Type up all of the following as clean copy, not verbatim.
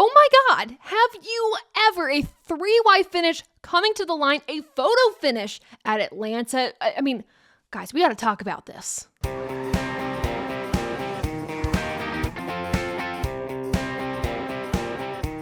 Oh my God, have you ever a 3 wide finish coming to the line, a photo finish at Atlanta? I mean, guys, we got to talk about this.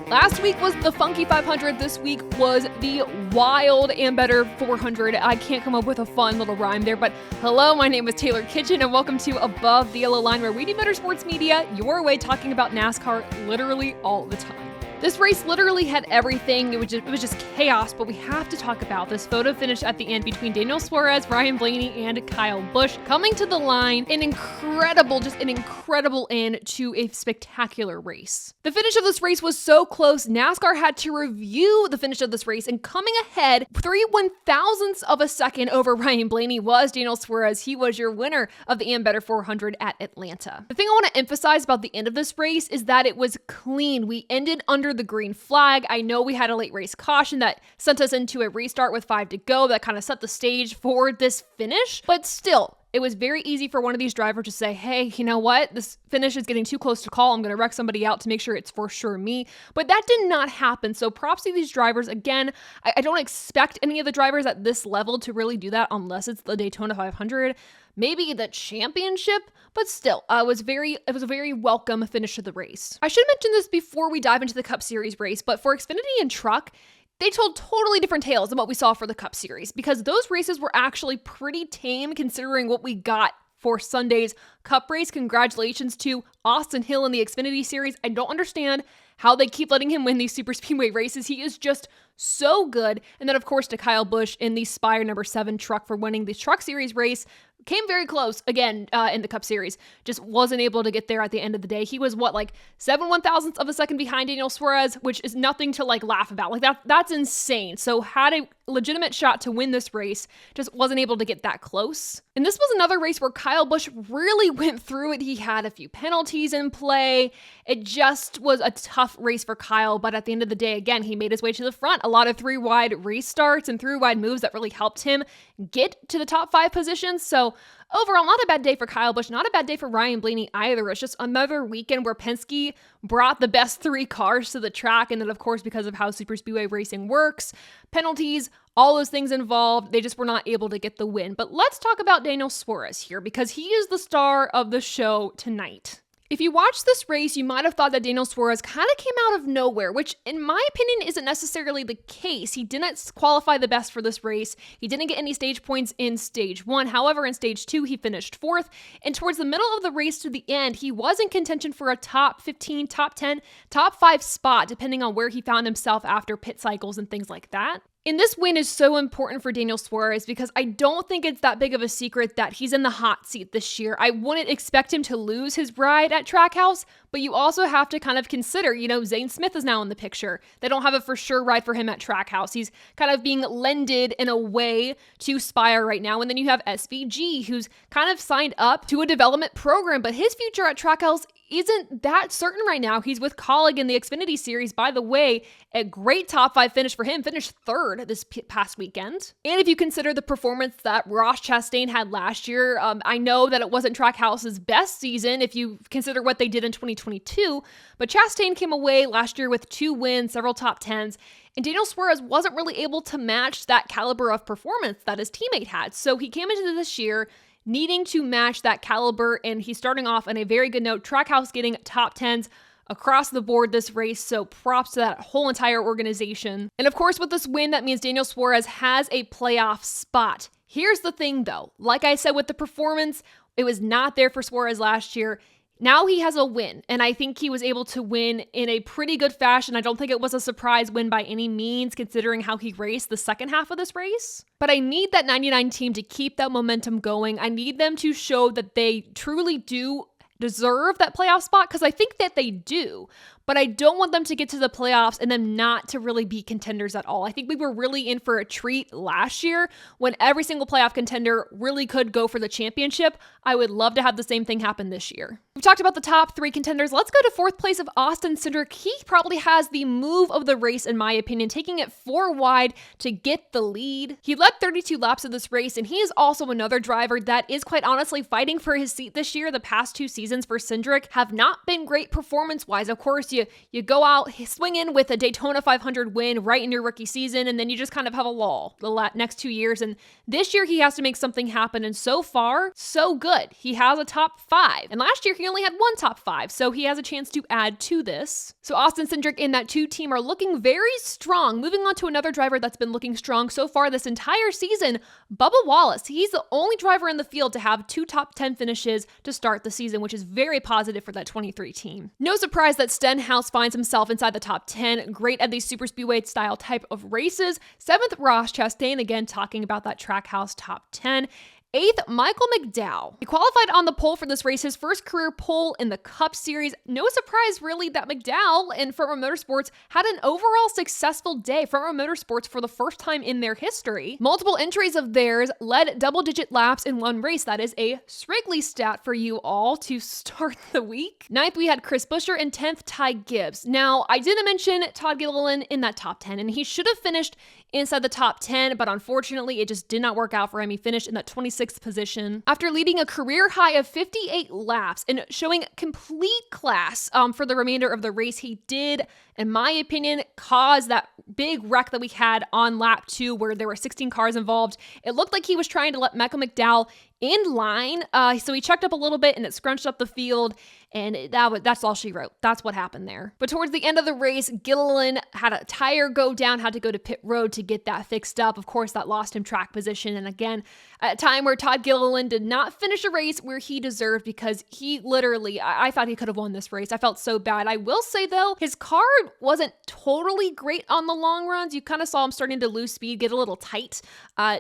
Last week was the Funky 500. This week was the Wild and Better 400. I can't come up with a fun little rhyme there, but hello, my name is Taylor Kitchen, and welcome to Above the Yellow Line, where we do motorsports media your way, talking about NASCAR literally all the time. This race literally had everything. It was just chaos, but we have to talk about this photo finish at the end between Daniel Suarez, Ryan Blaney, and Kyle Busch coming to the line. An incredible end to a spectacular race. The finish of this race was so close, NASCAR had to review the finish of this race, and coming ahead 3/1000ths of a second over Ryan Blaney was Daniel Suarez. He was your winner of the Better 400 at Atlanta. The thing I want to emphasize about the end of this race is that it was clean. We ended under the green flag. I know we had a late race caution that sent us into a restart with 5 to go. That kind of set the stage for this finish, but still, it was very easy for one of these drivers to say, hey, you know what? This finish is getting too close to call. I'm going to wreck somebody out to make sure it's for sure me. But that did not happen. So props to these drivers. Again, I don't expect any of the drivers at this level to really do that unless it's the Daytona 500, maybe the championship, but still, it was a very welcome finish to the race. I should mention this before we dive into the Cup Series race, but for Xfinity and Truck, they told totally different tales than what we saw for the Cup Series, because those races were actually pretty tame considering what we got for Sunday's Cup race. Congratulations to Austin Hill in the Xfinity Series. I don't understand how they keep letting him win these Superspeedway races. He is just so good. And then, of course, to Kyle Busch in the Spire number 7 truck for winning the Truck Series race. Came very close again in the Cup Series. Just wasn't able to get there at the end of the day. He was 7/1000ths of a second behind Daniel Suarez, which is nothing to laugh about. That's insane. So had a legitimate shot to win this race, just wasn't able to get that close. And this was another race where Kyle Busch really went through it. He had a few penalties in play. It just was a tough race for Kyle, but at the end of the day, again, he made his way to the front. A lot of 3-wide restarts and 3-wide moves that really helped him get to the top 5 positions. So overall, not a bad day for Kyle Busch, not a bad day for Ryan Blaney either. It's just another weekend where Penske brought the best 3 cars to the track. And then, of course, because of how Superspeedway racing works, penalties, all those things involved, they just were not able to get the win. But let's talk about Daniel Suarez here, because he is the star of the show tonight. If you watched this race, you might have thought that Daniel Suarez kind of came out of nowhere, which in my opinion isn't necessarily the case. He didn't qualify the best for this race. He didn't get any stage points in stage 1. However, in stage 2, he finished 4th. And towards the middle of the race to the end, he was in contention for a top 15, top 10, top 5 spot, depending on where he found himself after pit cycles and things like that. And this win is so important for Daniel Suarez because I don't think it's that big of a secret that he's in the hot seat this year. I wouldn't expect him to lose his ride at Trackhouse, but you also have to kind of consider, Zane Smith is now in the picture. They don't have a for sure ride for him at Trackhouse. He's kind of being lended in a way to Spire right now. And then you have SVG, who's kind of signed up to a development program, but his future at Trackhouse isn't that certain right now. He's with Colleague in the Xfinity Series. By the way, a great top 5 finish for him, finished 3rd this past weekend. And if you consider the performance that Ross Chastain had last year, I know that it wasn't Trackhouse's best season if you consider what they did in 2022, but Chastain came away last year with 2 wins, several top 10s, and Daniel Suarez wasn't really able to match that caliber of performance that his teammate had. So he came into this year needing to match that caliber, and he's starting off on a very good note. Trackhouse getting top 10s across the board this race, so props to that whole entire organization. And of course, with this win, that means Daniel Suarez has a playoff spot. Here's the thing though, like I said with the performance, it was not there for Suarez last year. Now he has a win, and I think he was able to win in a pretty good fashion. I don't think it was a surprise win by any means, considering how he raced the second half of this race. But I need that 99 team to keep that momentum going. I need them to show that they truly do deserve that playoff spot, because I think that they do. But I don't want them to get to the playoffs and them not to really be contenders at all. I think we were really in for a treat last year when every single playoff contender really could go for the championship. I would love to have the same thing happen this year. We've talked about the top 3 contenders. Let's go to 4th place of Austin Cindric. He probably has the move of the race, in my opinion, taking it 4 wide to get the lead. He led 32 laps of this race, and he is also another driver that is quite honestly fighting for his seat this year. The past 2 seasons for Cindric have not been great performance-wise. Of course, You go out swinging with a Daytona 500 win right in your rookie season, and then you just kind of have a lull the next 2 years. And this year he has to make something happen. And so far, so good. He has a top 5. And last year he only had 1 top 5. So he has a chance to add to this. So Austin Cindric and that 2 team are looking very strong. Moving on to another driver that's been looking strong so far this entire season, Bubba Wallace. He's the only driver in the field to have 2 top 10 finishes to start the season, which is very positive for that 23 team. No surprise that Stenhouse finds himself inside the top 10. Great at these Superspeedway style type of races. 7th, Ross Chastain, again talking about that Trackhouse top 10. 8th, Michael McDowell. He qualified on the pole for this race, his first career pole in the Cup Series. No surprise, really, that McDowell and Front Row Motorsports had an overall successful day. Front Row Motorsports, for the first time in their history, multiple entries of theirs led double-digit laps in one race. That is a Srigley stat for you all to start the week. 9th, we had Chris Buescher, and 10th, Ty Gibbs. Now, I didn't mention Todd Gilliland in that top 10, and he should have finished inside the top 10, but unfortunately, it just did not work out for him. He finished in that 26th position. After leading a career high of 58 laps and showing complete class for the remainder of the race, he did, in my opinion, cause that big wreck that we had on lap 2 where there were 16 cars involved. It looked like he was trying to let Michael McDowell in line, so he checked up a little bit and it scrunched up the field, and that's all she wrote. That's what happened there. But towards the end of the race, Gilliland had a tire go down, had to go to pit road to get that fixed up. Of course, that lost him track position, and again, at a time where Todd Gilliland did not finish a race where he deserved, because he literally, I thought he could have won this race. I felt so bad. I will say, though, his car wasn't totally great on the long runs. You kind of saw him starting to lose speed, get a little tight.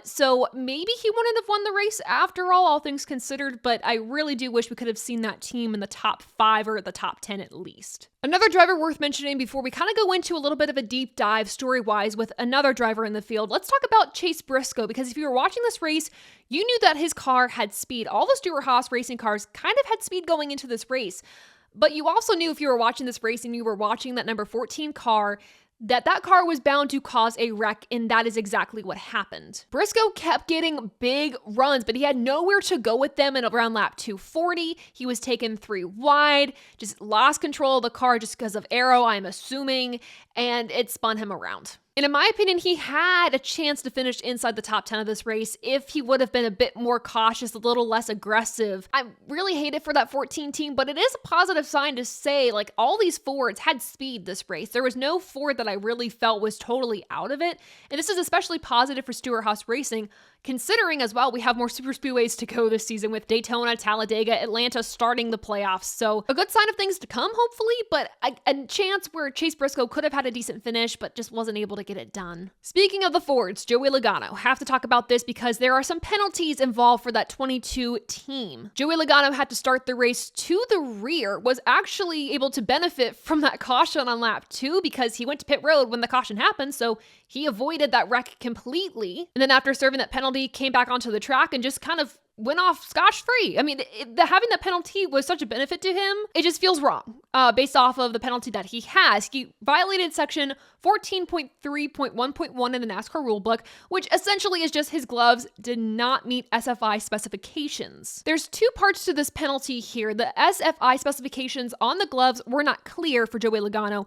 So maybe he wouldn't have won the race after all things considered, but I really do wish we could have seen that team in the top 5 or the top 10 at least. Another driver worth mentioning before we kind of go into a little bit of a deep dive story-wise with another driver in the field, let's talk about Chase Briscoe, because if you were watching this race, you knew that his car had speed. All the Stewart-Haas racing cars kind of had speed going into this race, but you also knew if you were watching this race and you were watching that number 14 car, that car was bound to cause a wreck, and that is exactly what happened. Briscoe kept getting big runs, but he had nowhere to go with them, and around lap 240, he was taken 3 wide, just lost control of the car just because of aero, I'm assuming, and it spun him around. And in my opinion, he had a chance to finish inside the top 10 of this race if he would have been a bit more cautious, a little less aggressive. I really hate it for that 14 team, but it is a positive sign to say, like, all these Fords had speed this race. There was no Ford that I really felt was totally out of it. And this is especially positive for Stewart-Haas Racing, considering as well we have more super speedways to go this season with Daytona, Talladega, Atlanta starting the playoffs. So a good sign of things to come, hopefully, but a chance where Chase Briscoe could have had a decent finish, but just wasn't able to get it done. Speaking of the Fords, Joey Logano, have to talk about this because there are some penalties involved for that 22 team. Joey Logano had to start the race to the rear, was actually able to benefit from that caution on lap 2 because he went to pit road when the caution happened, so he avoided that wreck completely. And then after serving that penalty, came back onto the track and just kind of went off scotch-free. I mean, having that penalty was such a benefit to him. It just feels wrong based off of the penalty that he has. He violated section 14.3.1.1 in the NASCAR rulebook, which essentially is just his gloves did not meet SFI specifications. There's 2 parts to this penalty here. The SFI specifications on the gloves were not clear for Joey Logano,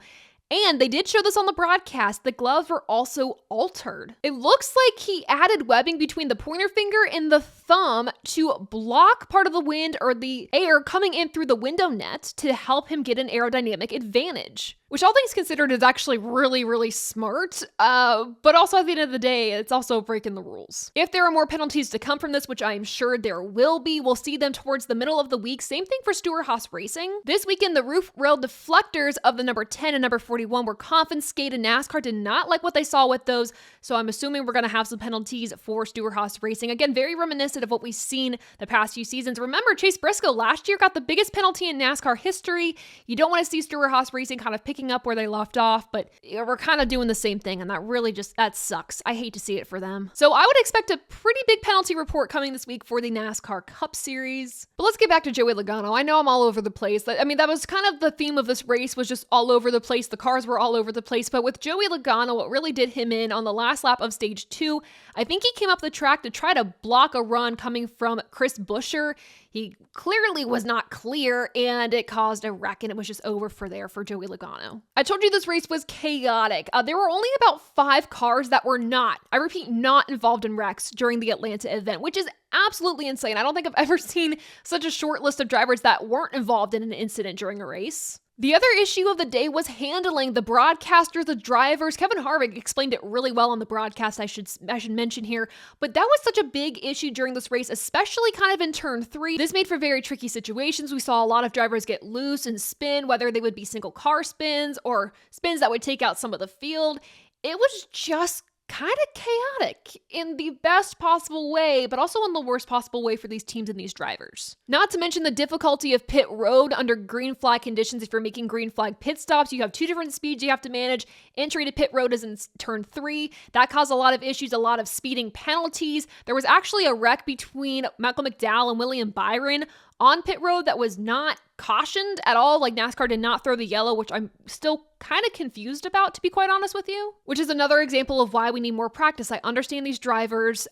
and they did show this on the broadcast. The gloves were also altered. It looks like he added webbing between the pointer finger and the thumb to block part of the wind or the air coming in through the window net to help him get an aerodynamic advantage, which all things considered is actually really, really smart. But also at the end of the day, it's also breaking the rules. If there are more penalties to come from this, which I am sure there will be, we'll see them towards the middle of the week. Same thing for Stewart-Haas Racing. This weekend, the roof rail deflectors of the number 10 and number 41 were confiscated. NASCAR did not like what they saw with those, so I'm assuming we're going to have some penalties for Stewart-Haas Racing. Again, very reminiscent of what we've seen the past few seasons. Remember, Chase Briscoe last year got the biggest penalty in NASCAR history. You don't want to see Stewart-Haas Racing kind of picking up where they left off, but we're kind of doing the same thing, and that sucks. I hate to see it for them. So I would expect a pretty big penalty report coming this week for the NASCAR Cup Series. But let's get back to Joey Logano. I know I'm all over the place. I mean, that was kind of the theme of this race, was just all over the place. The cars were all over the place, but with Joey Logano, what really did him in on the last lap of stage 2, I think he came up the track to try to block a run coming from Chris Buescher. He clearly was not clear, and it caused a wreck, and it was just over for Joey Logano. I told you this race was chaotic. There were only about 5 cars that were not, I repeat, not involved in wrecks during the Atlanta event, which is absolutely insane. I don't think I've ever seen such a short list of drivers that weren't involved in an incident during a race. The other issue of the day was handling. The broadcasters, the drivers. Kevin Harvick explained it really well on the broadcast, I should mention here. But that was such a big issue during this race, especially kind of in turn 3. This made for very tricky situations. We saw a lot of drivers get loose and spin, whether they would be single car spins or spins that would take out some of the field. It was just kind of chaotic in the best possible way, but also in the worst possible way for these teams and these drivers. Not to mention the difficulty of pit road under green flag conditions. If you're making green flag pit stops, you have 2 different speeds you have to manage. Entry to pit road is in turn 3. That caused a lot of issues, a lot of speeding penalties. There was actually a wreck between Michael McDowell and William Byron on pit road that was not cautioned at all. Like, NASCAR did not throw the yellow, which I'm still kind of confused about, to be quite honest with you, which is another example of why we need more practice. I understand these drivers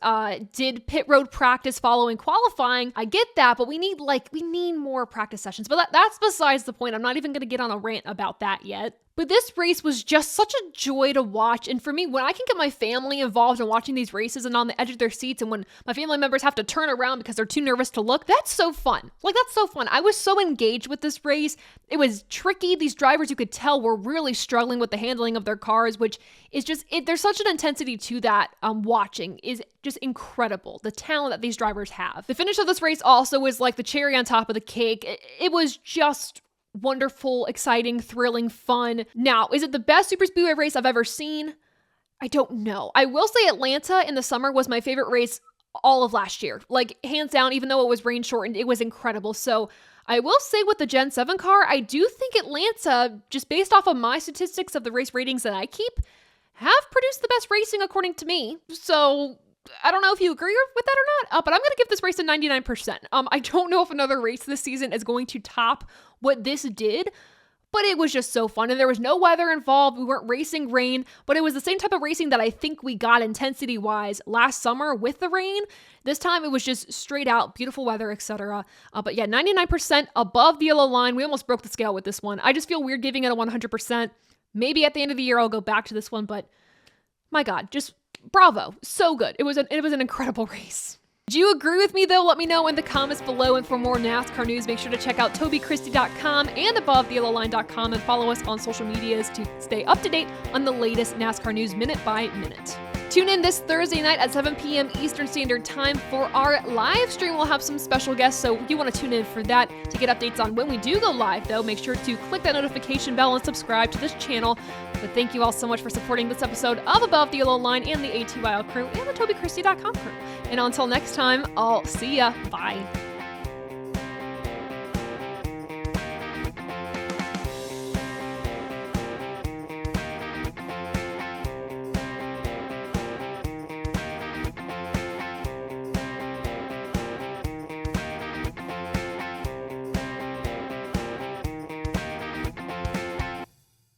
did pit road practice following qualifying. I get that, but we need more practice sessions. But that's besides the point. I'm not even going to get on a rant about that yet. But this race was just such a joy to watch. And for me, when I can get my family involved in watching these races and on the edge of their seats, and when my family members have to turn around because they're too nervous to look, that's so fun. That's so fun. I was so engaged with this race. It was tricky. These drivers, you could tell, were really struggling with the handling of their cars, which is just, there's such an intensity to that. Watching is just incredible. The talent that these drivers have. The finish of this race also was like the cherry on top of the cake. It was just wonderful, exciting, thrilling, fun. Now, is it the best Superspeedway race I've ever seen? I don't know. I will say Atlanta in the summer was my favorite race all of last year. Hands down, even though it was rain shortened, it was incredible. So I will say with the Gen 7 car, I do think Atlanta, just based off of my statistics of the race ratings that I keep, have produced the best racing according to me. So I don't know if you agree with that or not, but I'm going to give this race a 99%. I don't know if another race this season is going to top what this did, but it was just so fun. And there was no weather involved. We weren't racing rain, but it was the same type of racing that I think we got intensity-wise last summer with the rain. This time it was just straight out beautiful weather, etc. But yeah, 99% above the yellow line. We almost broke the scale with this one. I just feel weird giving it a 100%. Maybe at the end of the year I'll go back to this one, but my God, just bravo. So good. It was an incredible race. Do you agree with me though? Let me know in the comments below. And for more NASCAR news, make sure to check out TobyChristieCom and AboveTheYellowLine.com and follow us on social medias to stay up to date on the latest NASCAR news minute by minute. Tune in this Thursday night at 7 p.m. Eastern Standard Time for our live stream. We'll have some special guests, so you want to tune in for that. To get updates on when we do go live, though, make sure to click that notification bell and subscribe to this channel. But thank you all so much for supporting this episode of Above the Yellow Line and the ATYL crew and the TobyChristie.com crew. And until next time, I'll see ya. Bye.